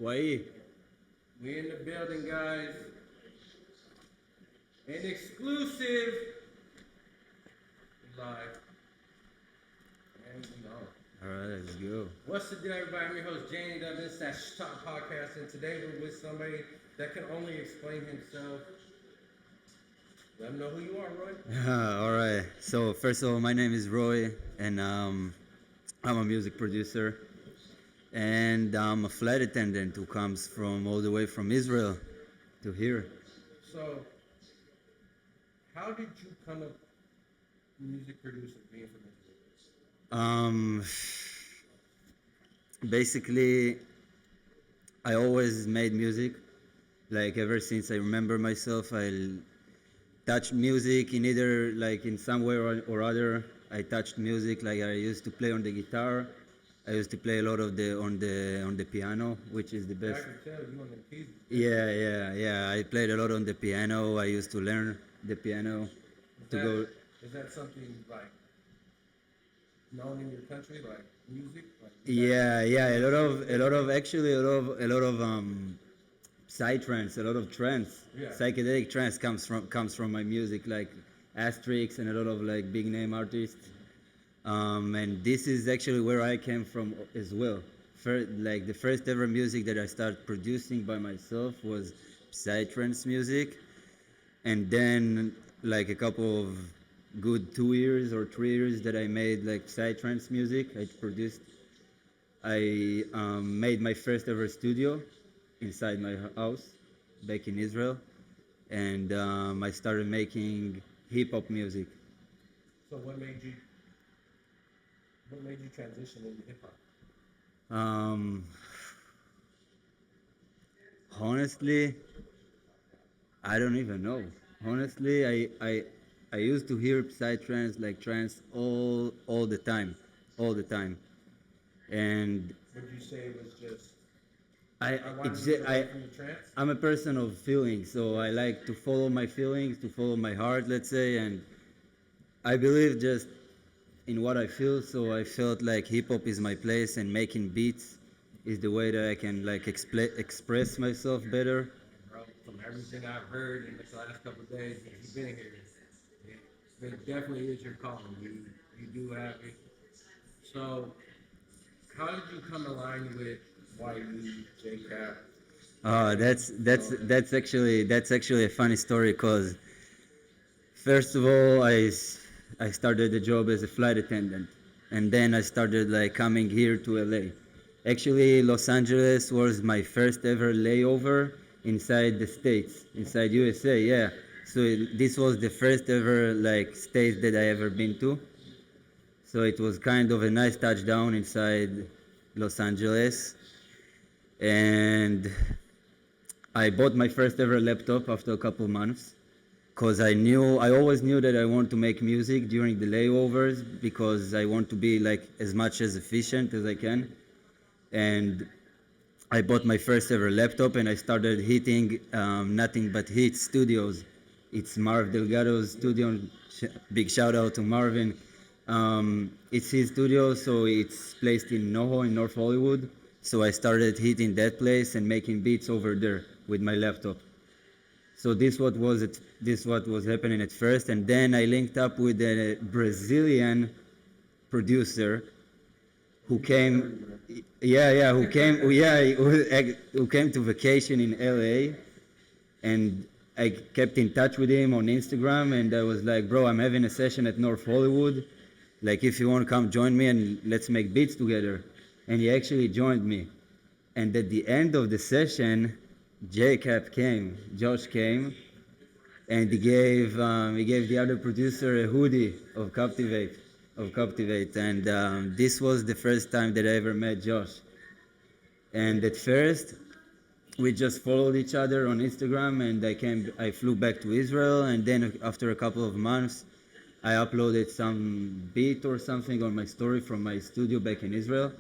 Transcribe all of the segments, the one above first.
Why? We in the building, guys. An exclusive live. And we on. All right, let's go. What's the deal, everybody? I'm your host, Janie W. This is that Shhh podcast, and today we're with somebody that can only explain himself. Let them know who you are, Roy. All right. So first of all, my name is Roy, and I'm a music producer, and I'm a flight attendant who comes from all the way from Israel to here. So, how did you come up music producer being from Israel? Um, Basically, I always made music. Like ever since I remember myself, I touched music in either like in some way or other. I touched music. Like I used to play on the guitar. I used to play a lot of the on the piano, which is the I best. can tell you on the keys. Yeah. I played a lot on the piano. I used to learn the piano Is to that, go. is that something like known in your country, like music? Like Yeah. A lot of psytrance, a lot of trance, Yeah. psychedelic trance comes from my music, like Asterix and a lot of like big name artists. And this is actually where I came from as well. Like the first ever music that I started producing by myself was psytrance music, and then like a couple of good 2 years or 3 years that I made like psytrance music. I made my first ever studio inside my house back in Israel, and I started making hip hop music. So what made you transition into hip hop? Um, Honestly, I don't even know. Honestly, I used to hear psytrance like trance all the time, all the time, and Would you say it was just I I wanted it's to get just, away from the trance? I'm a person of feelings, so I like to follow my feelings, to follow my heart, let's say, and I believe just in what I feel. So I felt like hip hop is my place, and making beats is the way that I can like express myself better. Bro, from everything I've heard in the last couple of days that you've been here, it definitely is your calling. You do have it. So, how did you come aligned with YE, JCap? That's actually a funny story because first of all I started the job as a flight attendant, and then I started like coming here to LA. Actually, Los Angeles was my first ever layover inside the states, inside USA. Yeah, so this was the first ever like state that I ever been to. So it was kind of a nice touchdown inside Los Angeles, and I bought my first ever laptop after a couple months because I always knew that I want to make music during the layovers because I want to be like as much as efficient as I can. And I bought my first ever laptop and I started hitting Nothing But Hits Studios. It's Marv Delgado's studio. Big shout out to Marvin. It's his studio, so it's placed in NoHo in North Hollywood. So I started hitting that place and making beats over there with my laptop. So this what was happening at first, and then I linked up with a Brazilian producer who came, who came to vacation in LA, and I kept in touch with him on Instagram, and I was like, bro, I'm having a session at North Hollywood, like if you want to come join me and let's make beats together. And he actually joined me. And at the end of the session, Josh came, and he gave the other producer a hoodie of Captivate, and this was the first time that I ever met Josh. And at first, we just followed each other on Instagram, and I flew back to Israel, and then after a couple of months, I uploaded some beat or something on my story from my studio back in Israel.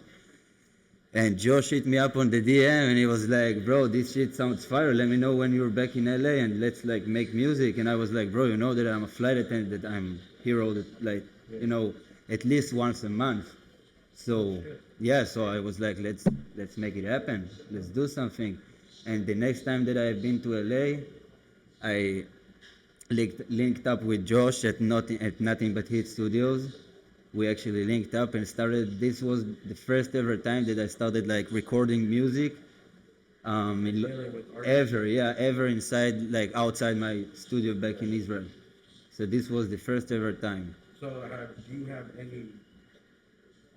And Josh hit me up on the DM and he was like, bro, this shit sounds fire. Let me know when you're back in LA and let's like make music. And I was like, bro, you know that I'm a flight attendant. I'm here all the, like, you know, at least once a month. So yeah, so I was like, let's make it happen. Let's do something. And the next time that I've been to LA, I linked up with Josh at Nothing But Hit Studios. We actually linked up and started. This was the first ever time that I started like recording music. Dealing with artists. Ever inside, like outside my studio back in Israel. So this was the first ever time. So, do you have any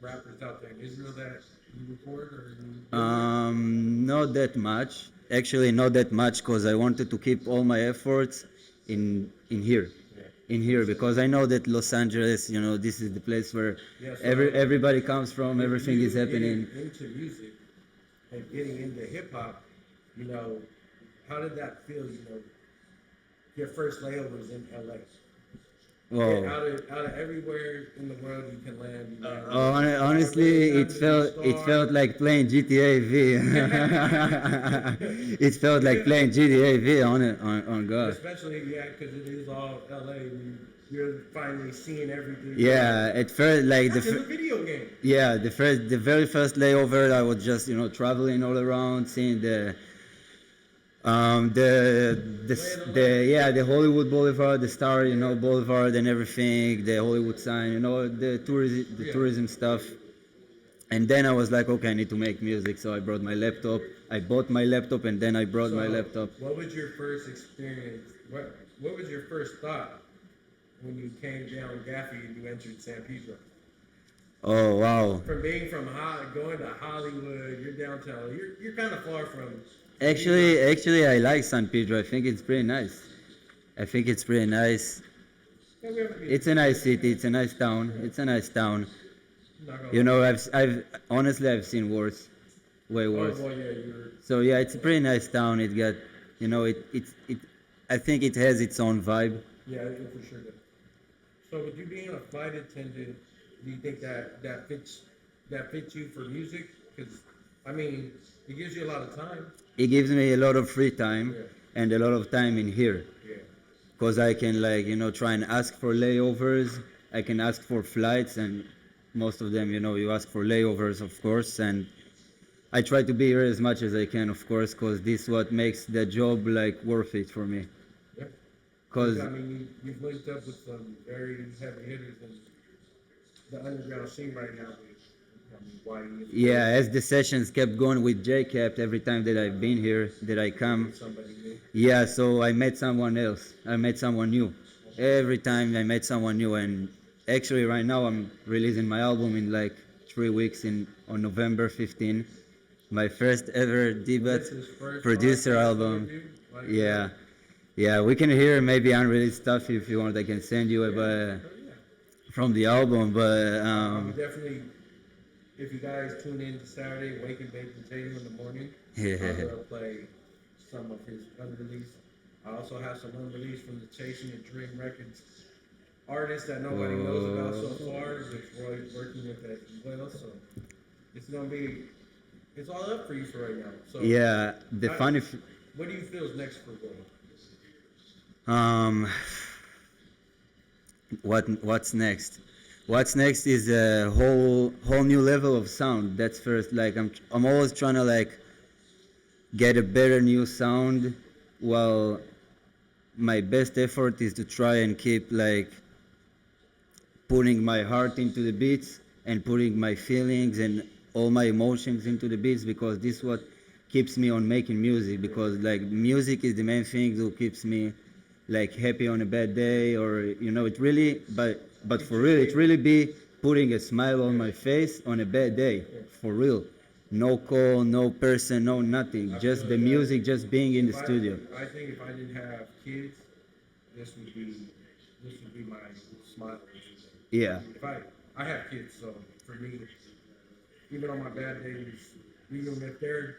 rappers out there in Israel that you record or you deal with? Not that much. Actually, not that much because I wanted to keep all my efforts in here, Yeah. in here because I know that Los Angeles, this is the place where Yeah, so everybody comes from. with Everything you is happening. getting into music and getting into hip hop, you know, how did that feel? Your first layovers in LA. Whoa. Out of everywhere in the world you can land, you land. Honestly, Not to be it felt star. like playing GTA V. It felt like playing GTA V on God. Especially, yeah, because it is all LA. You're finally seeing everything. Yeah, at first, like That's in the video game. yeah, the very first layover, I was just traveling all around, seeing the Hollywood Boulevard, the Star, Boulevard and everything, the Hollywood sign, the Yeah. tourism stuff. And then I was like, okay, I need to make music. So I brought my laptop. I bought my laptop, and then I brought my So, laptop. what was your first experience? What was your first thought when you came down Gaffey and you entered San Pedro? Oh wow! From being from going to Hollywood, you're downtown. You're kind of far from. Actually, I like San Pedro. I think it's pretty nice. I think it's pretty nice. Yeah, we haven't been. It's a nice city. It's a nice town. It's a nice town. Not gonna lie. I've honestly I've seen worse, way Oh worse. boy, yeah, you're. So yeah, it's a pretty nice town. It got, it. I think it has its own vibe. Yeah, it for sure does. So with you being a flight attendant, do you think that fits you for music? Because I mean, it gives you a lot of time. It gives me a lot of free time Yeah, and a lot of time in here, yeah, because I can like try and ask for layovers. I can ask for flights, and most of them you ask for layovers, of course. And I try to be here as much as I can, of course, because this is what makes the job like worth it for me. yeah. Because I mean, you've linked up with some very heavy hitters in the underground scene right now. YE, of yeah, course, as the sessions kept going with JCapt, every time that I've been here, that I come, with somebody new. yeah, so I met someone else. I met someone new. Every time I met someone new, and actually right now I'm releasing my album in like 3 weeks on November 15. My first ever debut This is first producer podcast album. interview. Like, Yeah, yeah, we can hear maybe unreleased stuff if you want. I can send you yeah. from the album, but I'm definitely, if you guys tune in to Saturday, Wake and Bake Potato in the morning, I'm going to play some of his unreleased. I also have some unreleased from the Chasing a Dream Records artists that nobody knows about so far, which Roy's working with as well. So it's going to be, it's all up for you for right now. So yeah, the I- funny. what do you feel is next for Roy? Um, what's next? What's next is a whole new level of sound. That's first. Like I'm always trying to like get a better new sound, while my best effort is to try and keep like putting my heart into the beats and putting my feelings and all my emotions into the beats, because this is what keeps me on making music, because like music is the main thing that keeps me like happy on a bad day, or it really, but for real, it really be putting a smile on my face on a bad day, for real. No call, no person, no nothing, I just feel the that music, just being in the if studio. I think if I didn't have kids, this would be my smile. Yeah. If I have kids, so for me, even on my bad days, even if they're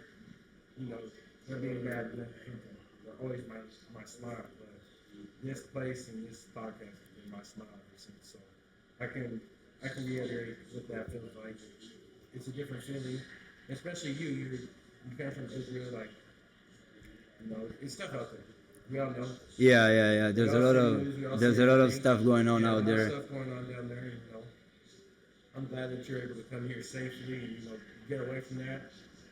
being bad, they're always my smile. But this place and this podcast has been my smile ever since. So I can reiterate what that feels like. It's a different feeling, especially you come from Israel, like it's tough out there. We all know. Yeah. We all see news, we all see There's a lot of everything. stuff going on Yeah, a out lot of there. stuff going on down there. I'm glad that you're able to come here safely and get away from that,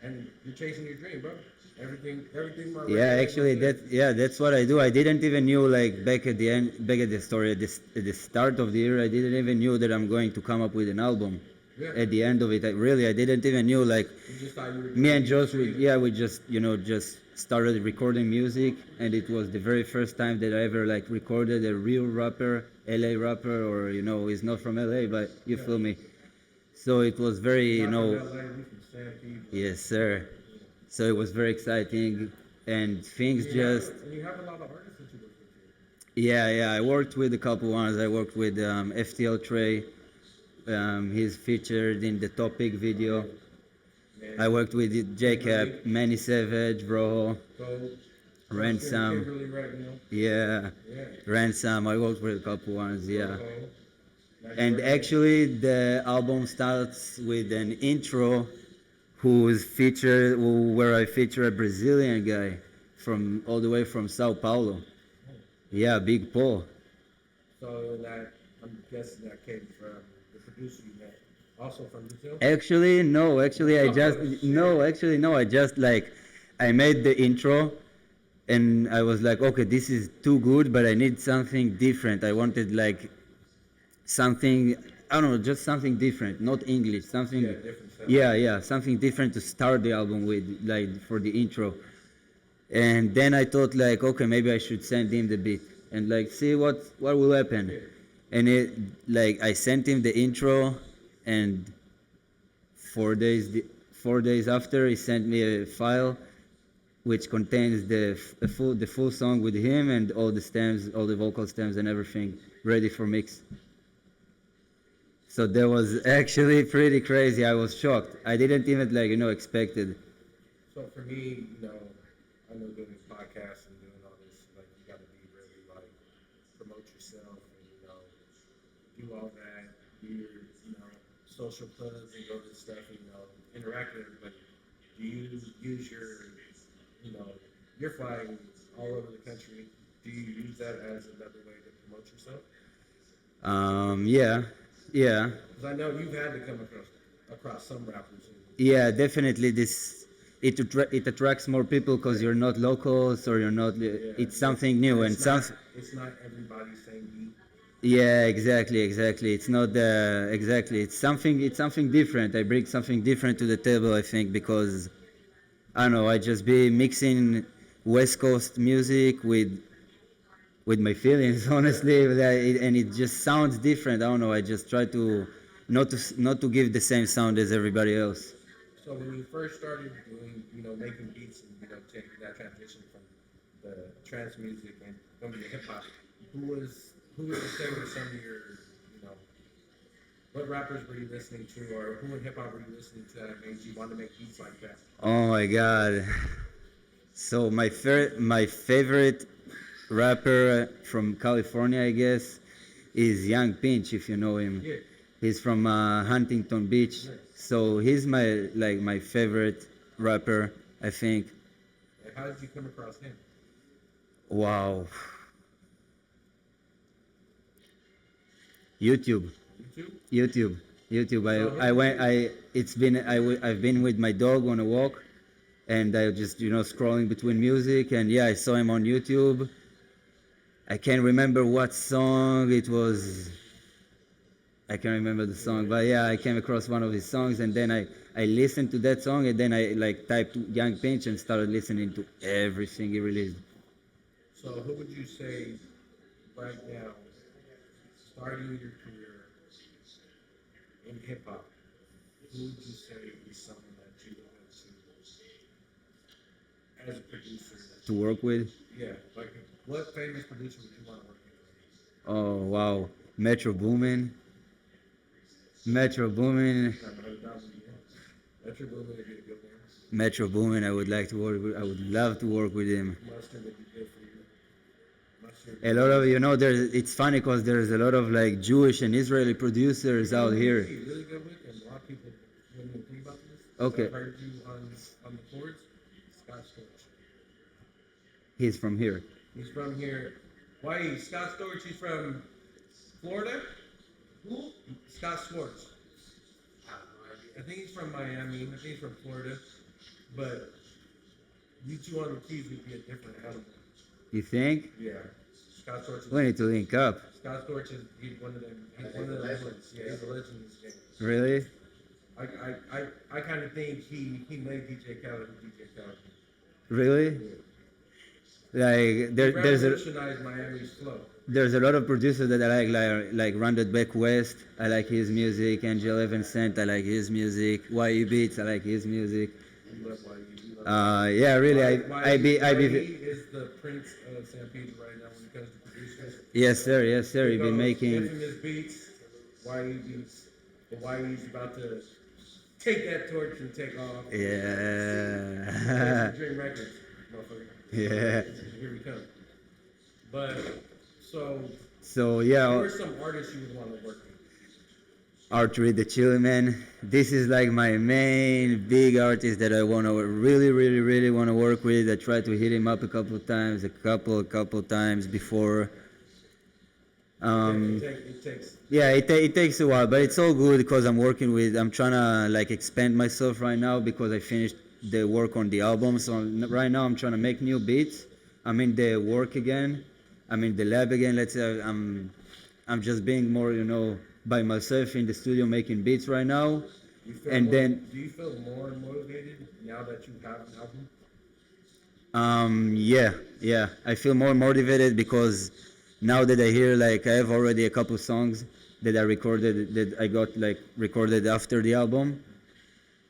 and you're chasing your dream, bro. Everything my Yeah, record label actually, said. that's what I do. I didn't even knew like back at the end, back at the story, at the start of the year, I didn't even knew that I'm going to come up with an album. Yeah, At the end of it, I didn't even knew like you just thought you were me doing and the Josh, we industry. yeah, we just just started recording music, and it was the very first time that I ever like recorded a real rapper, LA rapper, or he's not from LA, but you Yeah, feel me. So it was very, you're not from LA, we from Stampede, bro. yes, sir. So it was very exciting, and things just And you have a lot of artists that you work with here. yeah. I worked with a couple ones. I worked with FTL Trey. He's featured in the Topic video. I Manny, worked with Kimberly, Jacob, Manny Savage, Rojo, Cole, Buster and Ransom. Kimberly right now. Yeah, Yeah, Ransom. I worked with a couple ones. Yeah, Rojo, now and Jordan. actually the album starts with an intro, where I feature a Brazilian guy from all the way from Sao Paulo. Yeah, Big Paul. So that I'm guessing that came from the producer you met, also from Brazil. Actually, no. Actually, I just Oh no. shit! Actually, no. I just like I made the intro, and I was like, okay, this is too good, but I need something different. I wanted like something. I don't know, just something different, not English. Yeah, Something. different stuff. Yeah, something different to start the album with, like for the intro. And then I thought like, okay, maybe I should send him the beat and like see what will happen. Yeah. And it like I sent him the intro, and 4 days 4 days after he sent me a file which contains the full song with him and all the stems, all the vocal stems and everything ready for mix. So that was actually pretty crazy. I was shocked. I didn't even like expect it. So for me, I know doing this podcast and doing all this, like you got to be really like promote yourself and do all that, do your social clubs and go to stuff and interact with everybody. Do you use you know you're flying all over the country? Do you use that as another way to promote yourself? Yeah, yeah. Because I know you've had to come across some rappers. Yeah, definitely. It attracts more people because you're not locals or you're not. Yeah, It's yeah. something new and some. It's not everybody's same beat. Yeah, exactly. It's not exactly. It's something different. I bring something different to the table. I think because I don't know. I just be mixing West Coast music with my feelings, honestly, and it just sounds different. I don't know. I just try to not to give the same sound as everybody else. So when you first started doing, making beats and taking that transition from the trance music and coming to hip hop, who would you say were some of your, you know, what rappers were you listening to, or who in hip hop were you listening to that made you want to make beats like that? Oh my God. So my favorite rapper from California, I guess, is Young Pinch. If you know him, Yeah, he's from Huntington Beach. nice. So he's my favorite rapper. I think. Like, how did you come across him? Wow. YouTube. YouTube. YouTube. YouTube. So I who did went. I. It's been. I've been with my dog on a walk, and I just scrolling between music, and yeah, I saw him on YouTube. I can't remember what song it was. I can't remember the song, but yeah, I came across one of his songs, and then I listened to that song, and then I like typed Young Pinch and started listening to everything he released. So who would you say right now, starting your career in hip hop, who would you say is someone that you would go to as a producer? To work with. Yeah, like what famous producer would you want to work with? Oh wow, Metro Boomin. Metro Boomin. Never heard that one yet. Metro Boomin would be a good one. Metro Boomin. I would like to work with. I would love to work with him. Mustard would be good for you. Mustard would A be lot of good. there's. It's funny because there's a lot of like Jewish and Israeli producers You know out who here. would be really good with, and a lot of people wouldn't even think about this. Okay, I've heard you on the chords. Scott Storch. he's from here. He's from here. Why? Scott Storch. He's from Florida. Who? Scott Storch. I think he's from Miami. I think he's from Florida. But you two on the keys would be a different animal. You think? Yeah. Scott Storch We is need to link up. Scott Storch is he's one of them. He's one of the legends. Yeah, he's a legend in this game. Really? I kind of think he made DJ Khaled who DJ Khaled. Really? Yeah. Like He there's a revolutionized Miami's flow. there's a lot of producers that I like Randall Beck West. I like his music. Angel Evanscent. I like his music. YE Beats. I like his music. You love YE. You love Yeah, really. YE is the prince of San Pedro right now when it comes to producers. Yes, sir. Yes, sir. You've been Because making. infamous beats, YE beats. But YE's about to take that torch and take off. Yeah. Dream Records, motherfucker. Yeah. Here we come. But so, So who yeah, are some artists you would want to work with? Archery the Chili Man. This is like my main big artist that I wanna really wanna work with. I tried to hit him up a couple of times, a couple times before. Um, It takes. yeah, it takes a while, but it's all good because I'm trying to like expand myself right now because I finished the work on the album. So right now I'm trying to make new beats. I'm in the work again. I'm in the lab again. Let's say I'm just being more, by myself in the studio making beats right now. And then, Do you feel more motivated now that you have an album? yeah, I feel more motivated because now that I hear like I have already a couple songs that I recorded that I got like recorded after the album,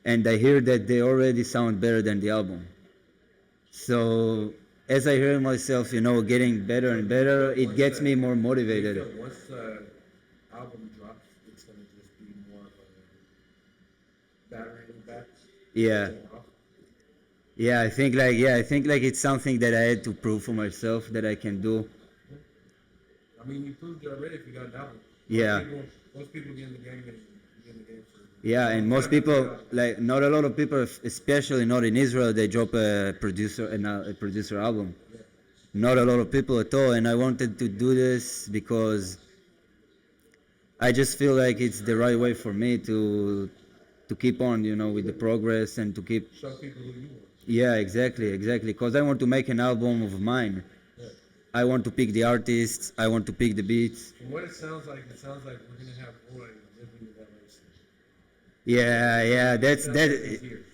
and I hear that they already sound better than the album. So as I hear myself, getting better and better, it gets me more Do you motivated. feel once the album drops, it's gonna just be more of a battery in the back? Yeah. Taking off? I think like it's something that I had to prove for myself that I can do. I mean, you proved it already if you got an album. Yeah. Most people get in the game and get in the game for. Yeah, and most people, like not a lot of people, especially not in Israel, they drop a producer album. Yeah. Not a lot of people at all, and I wanted to do this because I just feel like it's the right way for me to keep on, with the progress and to keep. Show people who you are. Yeah, exactly. Because I want to make an album of mine. Yeah. I want to pick the artists. I want to pick the beats. From what it sounds like we're gonna have Roy living in that race. Yeah. That's He's that. here.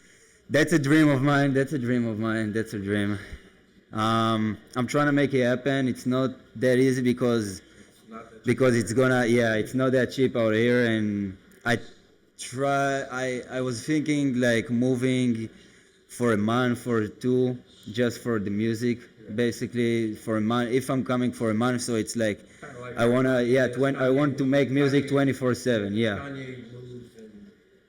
That's a dream of mine. That's a dream of mine. That's a dream. I'm trying to make it happen. It's not that easy because It's not that. because it's not that cheap out here, and I was thinking like moving for a month or two just for the music, basically for a month. If I'm coming for a month, so it's like Kind of like I wanna, yeah, yes, I want to make music Kanye- 24/7. Yeah, Kanye moves and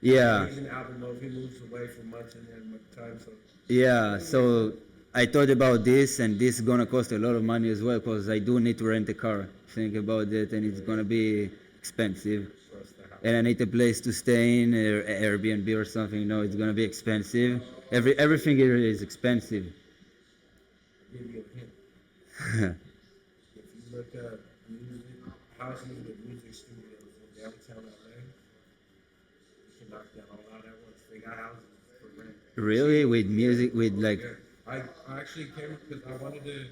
yeah, he's an album mode. He moves away for months and then time. So yeah. So I thought about this, and this is gonna cost a lot of money as well because I do need to rent a car. Think about it, and it's gonna be expensive. for us to have. And I need a place to stay in, or Airbnb or something. No, it's gonna be expensive. Everything here is expensive. Give you a hint. If you look up music houses with music studios in downtown LA, you can knock down all out at once. They got houses for rent. Really, with music, with like, Yeah. I actually came because I wanted to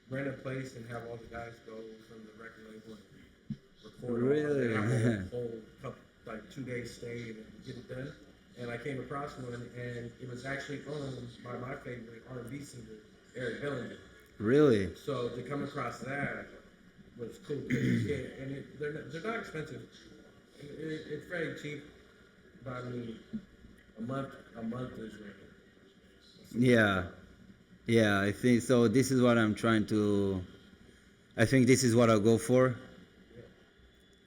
rent a place and have all the guys go from the record label and record Really? all and have a whole couple, like 2 days stay and get it done. And I came across one and it was actually owned by my favorite R&B singer, Eric Bellinger. really, So to come across that was cool. And they're not expensive. It's very cheap. But I mean, a month is yeah, yeah. I think so. This is what I'm trying to. I think this is what I'll go for.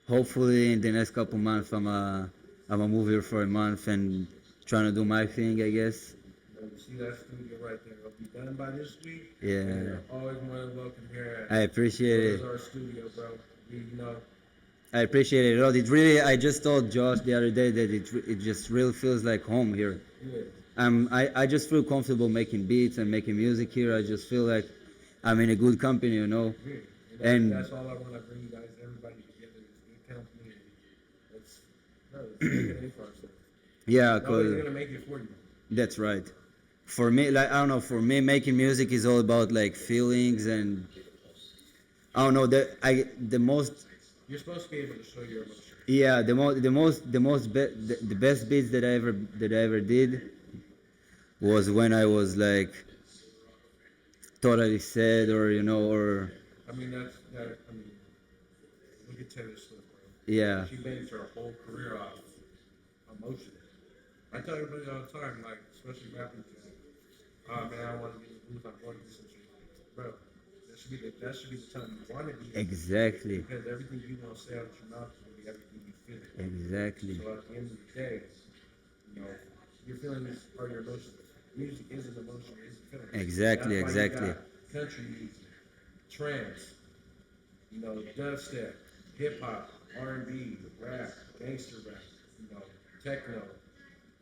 Hopefully, in the next couple months, I'm a move here for a month and trying to do my thing. I guess. You see that studio right there? It'll be done by this week. Yeah. And you're always more than welcome here. I appreciate This is it. our studio, bro. I appreciate it a lot. It really. I just told Josh the other day that it just really feels like home here. Yeah. I just feel comfortable making beats and making music here. I just feel like I'm in a good company, Yeah. And- that's all I want to bring you guys, everybody together is good company. And let's make it in for ourselves. Yeah, Nobody's cause gonna make it for you. that's right. For me, like I don't know, for me, making music is all about like feelings and I don't know the most You're supposed to be able to show your emotion. yeah the best beats that I ever did was when I was like totally sad or or I mean, that's that. I mean, look at Taylor Swift, bro. yeah She based her whole career off emotion. I tell everybody all the time, like especially rappers, like, oh man, I want to get in the booth. I'm going through some shit, bro. That should be the time you want to be in, exactly because everything you gonna say out your mouth is gonna be everything you feel. exactly So at the end of the day, you know, your feelings are your emotions. Music is an emotion, it's a feeling. exactly That's why you exactly got country music, trance, dubstep, hip hop, R&B, rap, gangster rap, techno,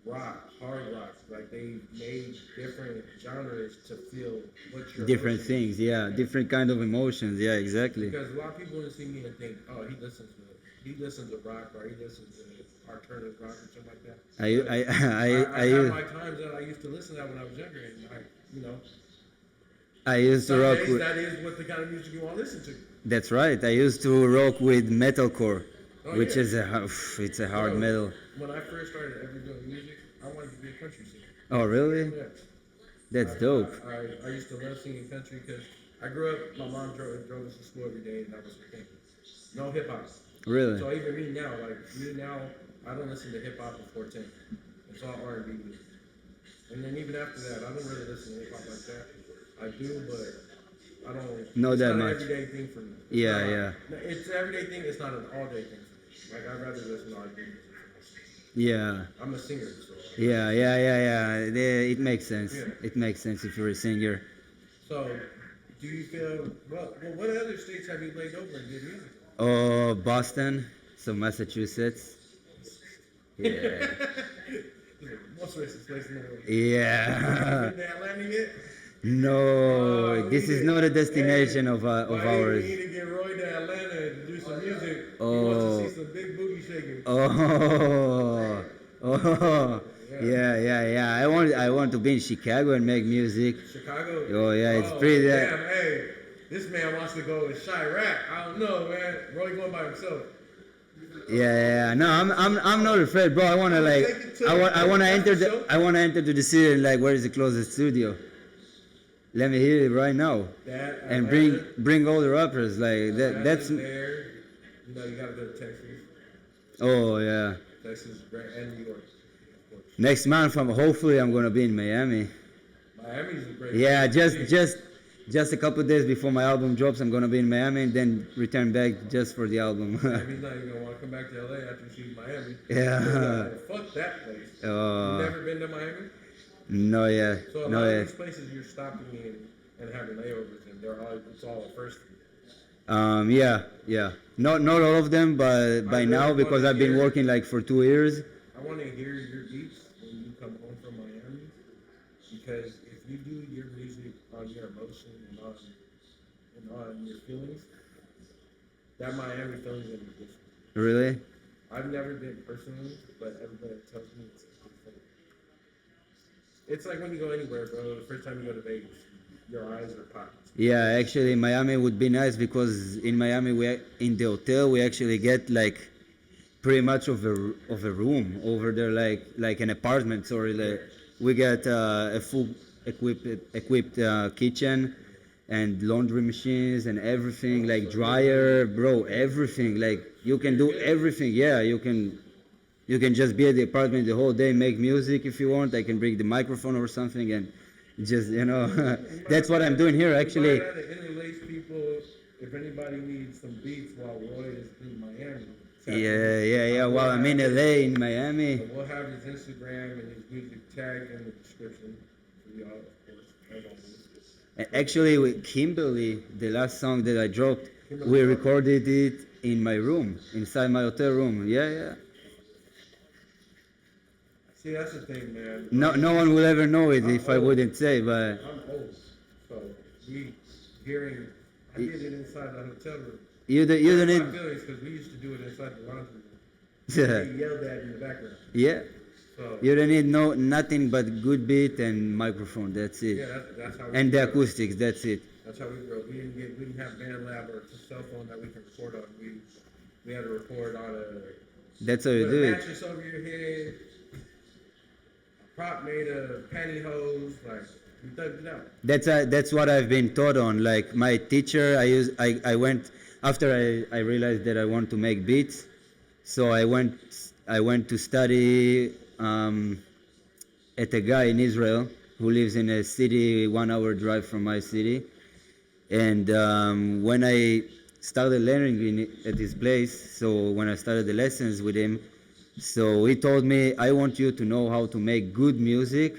rock, hard rock. Like they made different genres to feel what your different emotion things, is. yeah, different kind of emotions, yeah, exactly. Because a lot of people want to see me and think, oh, he listens to rock or he listens to alternative rock or something like that. I But I I have my times that I used to listen to that when I was younger, and I used to some rock days with. that is what the kind of music you want to listen to. That's right. I used to rock with metalcore, Oh which yeah, is it's a hard bro. metal. When I first started ever doing music, I wanted to be a country singer. Oh, really? Yeah, That's dope. I used to love singing country because I grew up. My mom drove us to school every day, and that was her thing. No hip hop. Really? So even me now, I don't listen to hip hop before 10. It's all R&B music. And then even after that, I don't really listen to hip hop like that. I do, but I don't. Not It's that not an much. everyday thing for me. It's not Yeah, like yeah, no, it's an everyday thing. It's not an all day thing for me. Like I'd rather listen to R&B music. yeah, I'm a singer, so It makes sense. yeah. It makes sense if you're a singer. So, do you feel well? What other states have you laid over and did music? Oh, Boston, so Massachusetts. Yeah, Most racist place in the world. You yeah. been to Atlanta yet? No, We this need is to, not a hey, destination of buddy, we ours. need to get Roy to Atlanta to do some music. He wants to see Oh, some big booty shaking. oh, oh, Yeah. yeah. I want to be in Chicago and make music. Chicago. Oh yeah, it's Oh, pretty. damn, hey. This man wants to go with Chirac. I don't know, man. Roy going by himself. Yeah. No, I'm not afraid, bro. I wanna I'm gonna like, take it to that's the show. I wanna enter to the city and like, where is the closest studio? Let me hear it right now, That and Atlanta, bring all the rappers like that. That's Atlanta's there. You gotta go to Texas. oh yeah. Texas is great, and New York, of course. Next month, hopefully I'm gonna be in Miami. Miami's a great Yeah, place to be. just a couple of days before my album drops, I'm gonna be in Miami and then return back just for the album. Miami's not even gonna want to come back to LA after you see Miami. Yeah. Fuck that place. You Uh, never been to Miami? no, yeah, So a no, lot of yeah. these places you're stopping in and having layovers in, it's all a first. Yeah. Not all of them, but I by really now want because to I've been hear. working like for 2 years. I want to hear your beats when you come home from Miami, because if you do your music on your emotion and on your feelings, that Miami feeling's gonna be different. Really? I've never been personally, but everybody tells me it's different. It's like when you go anywhere, bro. The first time you go to Vegas, your eyes are popped. Yeah, actually, Miami would be nice because in Miami, in the hotel we actually get like pretty much of a room over there, like an apartment. Sorry, Yeah. like we get a full equipped kitchen and laundry machines and everything, Oh, like so dryer, bro, everything. Like you can do good. everything. Yeah, you can just be at the apartment the whole day, make music if you want. I can bring the microphone or something and just that's what I'm doing here We actually. might have to interlace people if anybody needs some beats while Roy is in Miami. Tap in. Yeah. We'll While I'm in have LA, in Miami. we'll have his Instagram and his music tagged in the description for y'all, of course, as always. Actually, with Kimberly, the last song that I dropped, Kimberly we Clark. recorded it in my room, inside my hotel room. Yeah. See, that's the thing, man. No one will ever know it I'm if I old. wouldn't say, but I'm old, so we hearing. I did it inside the hotel room. you don't My need. feelings because we used to do it inside the laundry room. Yeah. They yelled at in the background. Yeah. So So You don't need nothing but good beat and microphone. That's it. yeah, that's how we And the grew up. acoustics. That's it. That's how we grew up. We didn't have band lab or a cell phone that we can record on. We had to record on That's how you with a do it. mattress over your head, a prop made of pantyhose, like we thugged it out. That's what I've been taught on. Like my teacher, I went after I realized that I want to make beats, so I went to study at a guy in Israel who lives in a city 1 hour drive from my city, and when I started learning at his place, so when I started the lessons with him, so he told me, I want you to know how to make good music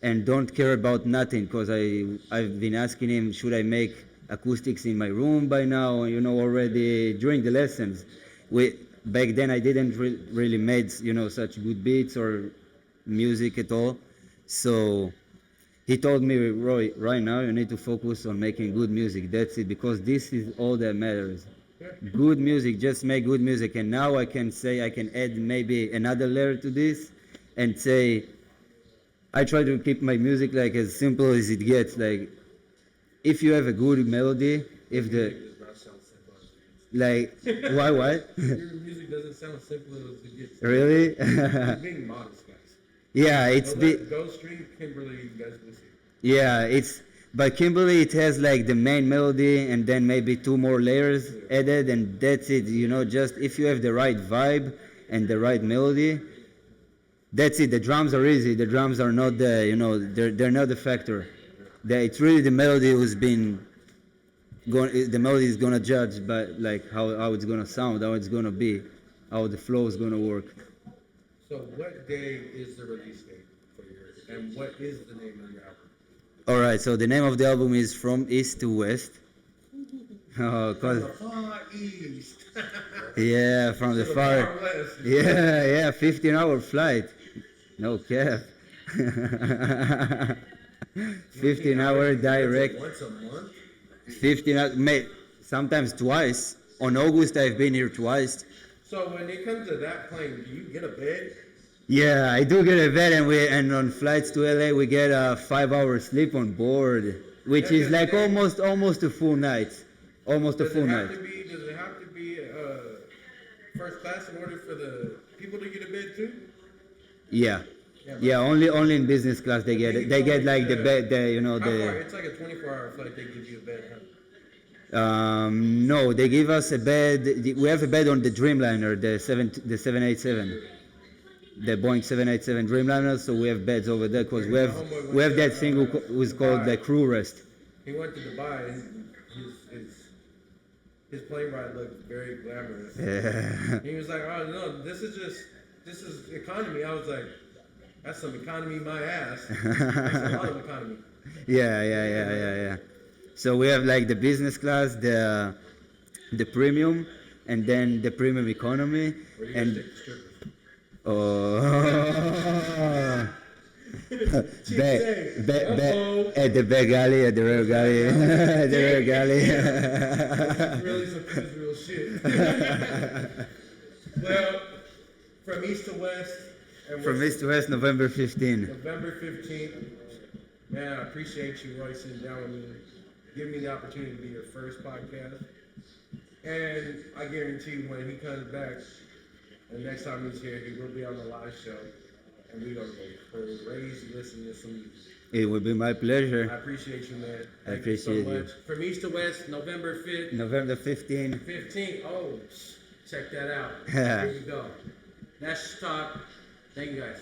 and don't care about nothing, because I've been asking him, should I make acoustics in my room by now, already during the lessons. Back then I didn't really made, such good beats or music at all. So he told me, Roy, right now you need to focus on making good music. That's it, because this is all that matters. Yeah. Good music, just make good music. And now I can say, I can add maybe another layer to this and say, I try to keep my music like as simple as it gets. Like, if you have a good melody, if the, Music does not sound simple as like, why, what? it gets. Your music doesn't sound simple as it gets. Really? You're being modest, guys. Yeah, it's Go stream Kimberly, you guys will see. yeah, but Kimberly, it has like the main melody and then maybe two more layers added, and that's it. Just if you have the right vibe and the right melody, that's it. The drums are easy. The drums are not they're not the factor. It's really the melody who's been going. The melody is gonna judge, but like how it's gonna sound, how it's gonna be, how the flow is gonna work. So what day is the release date for yours? And what is the name of your album? All right. So the name of the album is From East to West. From Cause the far east. yeah, from the To far. west. Yeah, 15-hour flight. No cap. 15-hour direct. Once a month? 15 hours, sometimes twice. On August, I've been here twice. So when it comes to that plane, do you get a bed? Yeah, I do get a bed, and on flights to LA, we get a 5-hour sleep on board, which is like almost a full night. Almost a full night. Does it have to be first class in order for the people to get a bed too? Yeah. Yeah, Yeah, only in business class they get it. They get like the bed, How far? It's like a 24-hour flight. They give you a bed, huh? No, they give us a bed. We have a bed on the Dreamliner, the 787, the Boeing 787 Dreamliner. So we have beds over there because we have that thing who's called the crew rest. He went to Dubai and his plane ride looked very glamorous. Yeah. He was like, "Oh no, this is economy." I was like, "That's some economy, my ass." That's a lot of economy. Yeah. So we have like the business class, the premium, and then the premium economy, Or you and guys take the strippers. oh. Uh-oh. At the back alley, at the rear galley, at the rear galley. This is really some real shit. Well, from east to west. And From east to west, November 15. November 15th. Man, I appreciate you, Roy, sitting down with me, giving me the opportunity to be your first podcast. And I guarantee you, when he comes back, the next time he's here, he will be on the live show. And we're going to go crazy listening to some music. It would be my I pleasure. appreciate you, man. I Thank appreciate you so you. much. From east to west, November 5th. November 15. 15th. Oh, check that out. Here we go. That's Talk. Thank you, guys.